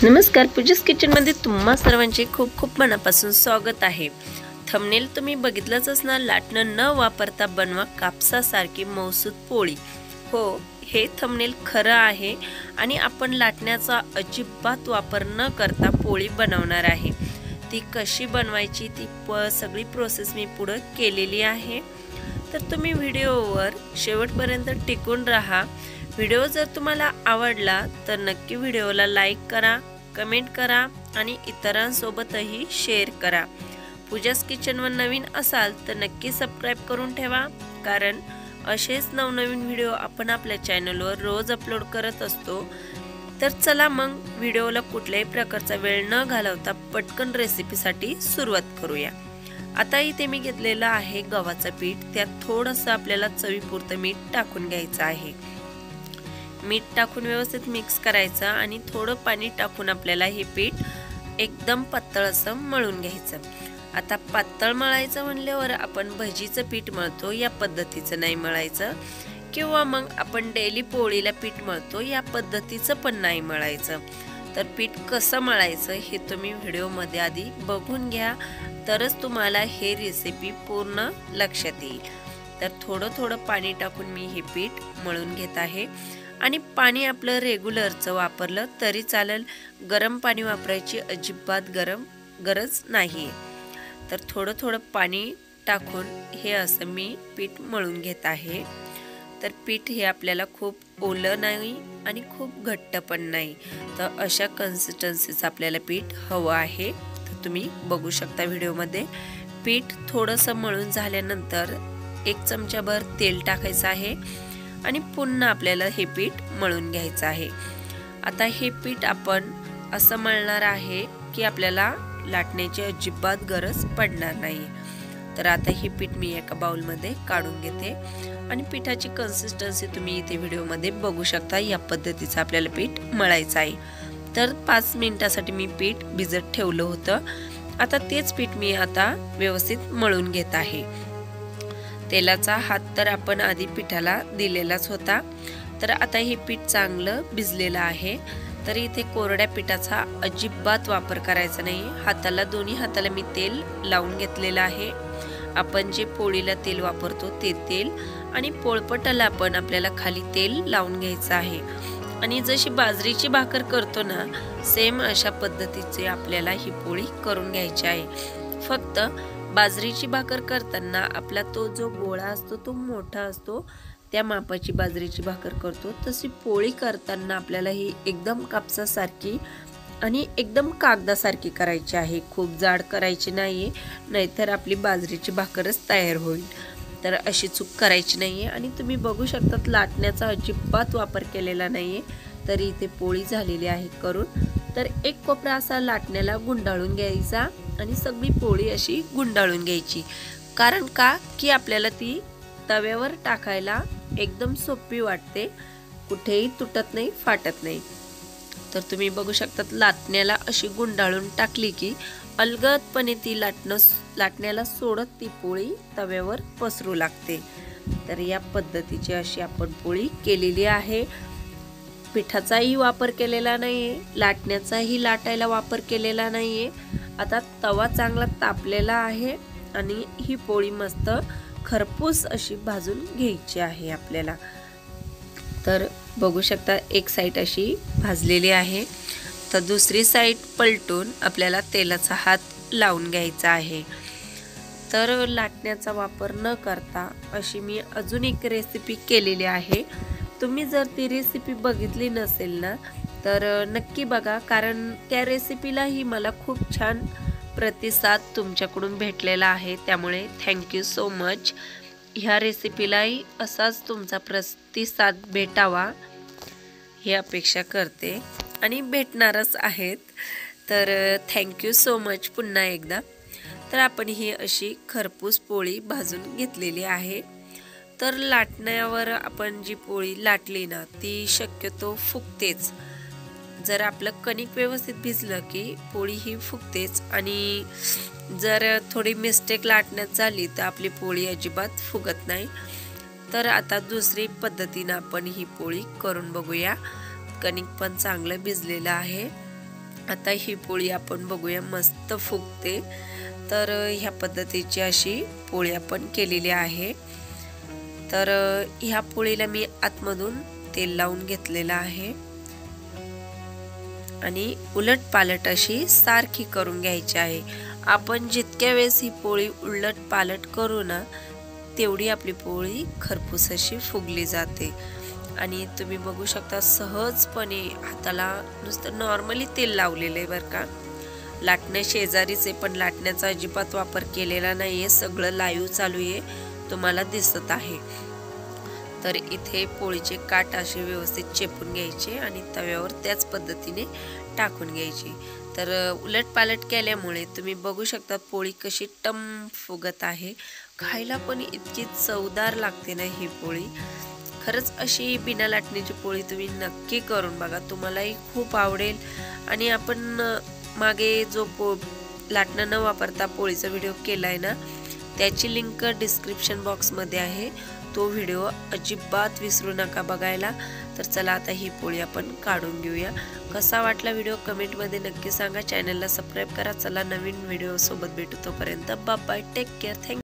नमस्कार, पूजास किचनमध्ये तुम्हा सर्वांचे खूप खूप मनापासून स्वागत आहे। थंबनेल तुम्ही बघितलंच असणार, लाटणं न वापरता बनवा कापसासारखी मौसूद पोळी। हो, हे थंबनेल खरं आहे आणि आपण लाटण्याचा अजिबात वापर न करता पोळी बनवणार आहे। ती कशी बनवायची ती सगळी प्रोसेस मी पुढे केलेली आहे, तर तुम्ही व्हिडिओवर शेवटपर्यंत टिकून राहा। व्हिडिओ जर तुम्हाला आवडला तर नक्की व्हिडिओला लाईक करा, कमेंट करा आणि इतरांसोबतही शेअर करा। पूजास किचनवर नवीन असाल तर नक्की सबस्क्राइब करून ठेवा, कारण असेच नवनवीन व्हिडिओ आपण आपल्या चॅनलवर रोज अपलोड करत असतो। तर चला मग व्हिडिओला कुठल्याही प्रकारचा वेळ न घालवता पटकन रेसिपीसाठी सुरुवात करूया। आता इथे मी घेतलेला आहे गव्हाचं पीठ, त्यात थोडंसं आपल्याला चवीपुरतं मीठ टाकून घ्यायचं आहे। मीठ टाकून व्यवस्थित मिक्स करायचं आणि थोडं पाणी टाकून आपल्याला हे पीठ एकदम पातळ असं मळून घ्यायचं। आता पातळ मळायचं म्हणल्यावर आपण भजीचं पीठ मळतो या पद्धतीचं नाही मळायचं, किंवा मग आपण डेली पोळीला पीठ मळतो या पद्धतीचं पण नाही मळायचं। तर पीठ कसं मळायचं हे तुम्ही व्हिडिओमध्ये आधी बघून घ्या, तरच तुम्हाला हे रेसिपी पूर्ण लक्षात येईल। तर थोडं थोडं पाणी टाकून मी हे पीठ मळून घेत आहे आणि पाणी आपलं रेग्युलरचं वापरलं तरी चालेल, गरम पाणी वापरायची अजिबात गरज नाही। तर थोडं थोडं पाणी टाकून हे असं मी पीठ मळून घेत आहे। तर पीठ हे आपल्याला खूप ओलं नाही आणि खूप घट्ट पण नाही, तर अशा कन्सिस्टन्सीचं आपल्याला पीठ हवं आहे। तर तुम्ही बघू शकता व्हिडिओमध्ये पीठ थोडंसं मळून झाल्यानंतर 1 चमचाभर तेल टाकायचं आहे आणि पुन्हा आपल्याला हे पीठ मळून घ्यायचं आहे। आता हे पीठ आपण असं मळणार आहे की आपल्याला लाटण्याची अजिबात गरज पडणार नाही। तर आता हे पीठ मी एका बाउलमध्ये काढून घेते आणि पिठाची कन्सिस्टन्सी तुम्ही इथे व्हिडिओमध्ये बघू शकता, या पद्धतीचं आपल्याला पीठ मळायचं आहे। तर 5 मिनिटासाठी मी पीठ भिजत ठेवलं होतं। आता तेच पीठ मी आता व्यवस्थित मळून घेत आहे। तेलाचा हात तर आपण आधी पिठाला दिलेलाच होता। तर आता हे पीठ चांगलं भिजलेलं आहे, तर इथे कोरड्या पिठाचा अजिबात वापर करायचा नाही। दोन्ही हाताला मी तेल लावून घेतलेलं आहे। आपण जे पोळीला तेल वापरतो ते तेल, आणि पोळपटाला पण आपल्याला खाली तेल लावून घ्यायचं आहे। आणि जशी बाजरीची भाकर करतो ना, सेम अशा पद्धतीचे आपल्याला ही पोळी करून घ्यायची आहे। फक्त बाजरीची भाकर करताना आपला तो जो गोळा असतो तो मोठा असतो, त्या मापाची बाजरीची भाकर करतो, तशी पोळी करताना आपल्याला ही एकदम कापसासारखी आणि एकदम कागदासारखी करायची आहे। खूप जाड करायची नाहीये, नाहीतर आपली बाजरीची भाकरच तयार होईल। तर अशी चूक करायची नाहीये। आणि तुम्ही बघू शकता लाटण्याचा अजिबात वापर केलेला नाहीये, तरी इथे पोळी झालेली आहे करून। तर एक कोपरा असा लाटण्याला गुंडाळून घ्यायचा आणि सगळी पोळी अशी गुंडाळून घ्यायची, कारण का की आपल्याला ती तव्यावर टाकायला एकदम सोपी वाटते, कुठेही तुटत नाही, फाटत नाही। तर तुम्ही बघू शकता लाटण्याला अशी गुंडाळून टाकली की अलगदपणे ती लाटण्याला सोडत ती पोळी तव्यावर पसरू लागते। तर या पद्धतीची अशी आपण पोळी केलेली आहे। पिठाचाही वापर केलेला नाहीये, लाटण्याचाही लाटायला वापर केलेला नाहीये। आता तवा चांगला तापलेला आहे आणि ही पोळी मस्त खरपूस अशी भाजून घ्यायची आहे आपल्याला। तर बघू शकता एक साईड अशी भाजलेली आहे, तर दुसरी साईड पलटून आपल्याला तेलाचा हात लावून घ्यायचा आहे। तर लाटण्याचा वापर न करता अशी मी अजून एक रेसिपी केलेली आहे। तुम्ही जर ती रेसिपी बघितली नसेल ना, तर नक्की बघा, कारण त्या रेसिपीलाही मला खूप छान प्रतिसाद तुमच्याकडून भेटलेला आहे। त्यामुळे थँक्यू सो मच। ह्या रेसिपीलाही असाच तुमचा प्रतिसाद भेटावा ही अपेक्षा करते, आणि भेटणारच आहेत। तर थँक्यू सो मच पुन्हा एकदा। तर आपण ही अशी खरपूस पोळी भाजून घेतलेली आहे। तर लाटण्यावर आपण जी पोळी लाटली ना, ती शक्यतो फुगतेच। जर आपलं कणिक व्यवस्थित भिजलं की पोळी ही फुगतेच, आणि जर थोडी मिस्टेक लाटण्यात झाली तर आपली पोळी अजिबात फुगत नाही। तर आता दुसरी पद्धतीने आपण ही पोळी करून बघूया। कणिक पण चांगलं भिजलेलं आहे आता ही पोळी आपण बघूया, मस्त फुगते। तर ह्या पद्धतीची अशी पोळी आपण केलेली आहे। तर ह्या पोळीला मी आतमधून तेल लावून घेतलेलं आहे आणि उलट पालट अशी सारखी करून घ्यायची आहे। आपण जितक्या वेळेस ही पोळी उलट पालट करू ना, तेवढी आपली पोळी खरपूस अशी फुगली जाते। आणि तुम्ही बघू शकता सहजपणे हाताला नुसतं नॉर्मली तेल लावलेलं आहे बरं का। लाटण्या शेजारीच आहे, पण लाटण्याचा अजिबात वापर केलेला नाहीये, सगळं लाईव्ह चालू आहे, तुम्हाला दिसत आहे। तर इथे पोळीचे काठ असे व्यवस्थित चेपून घ्यायचे आणि तव्यावर त्याच पद्धतीने टाकून घ्यायची। तर उलट पालट केल्यामुळे तुम्ही बघू शकता पोळी कशी टम फुगत आहे। खायला पण इतकी चवदार लागते ना ही पोळी। खरंच अशी बिना लाटण्याची पोळी तुम्ही नक्की करून बघा, तुम्हालाही खूप आवडेल। आणि आपण मागे जो लाटणं न वापरता पोळीचा व्हिडिओ केलाय ना, त्याची लिंक डिस्क्रिप्शन बॉक्समध्ये आहे, तो व्हिडिओ अजिबात विसरू नका बघायला। तर चला आता ही पोळी आपण काढून घेऊया। कसा वाटला व्हिडिओ कमेंटमध्ये नक्की सांगा। चॅनलला सबस्क्राईब करा। चला नवीन व्हिडिओ सोबत भेटू, तोपर्यंत bye bye, take care, thank you.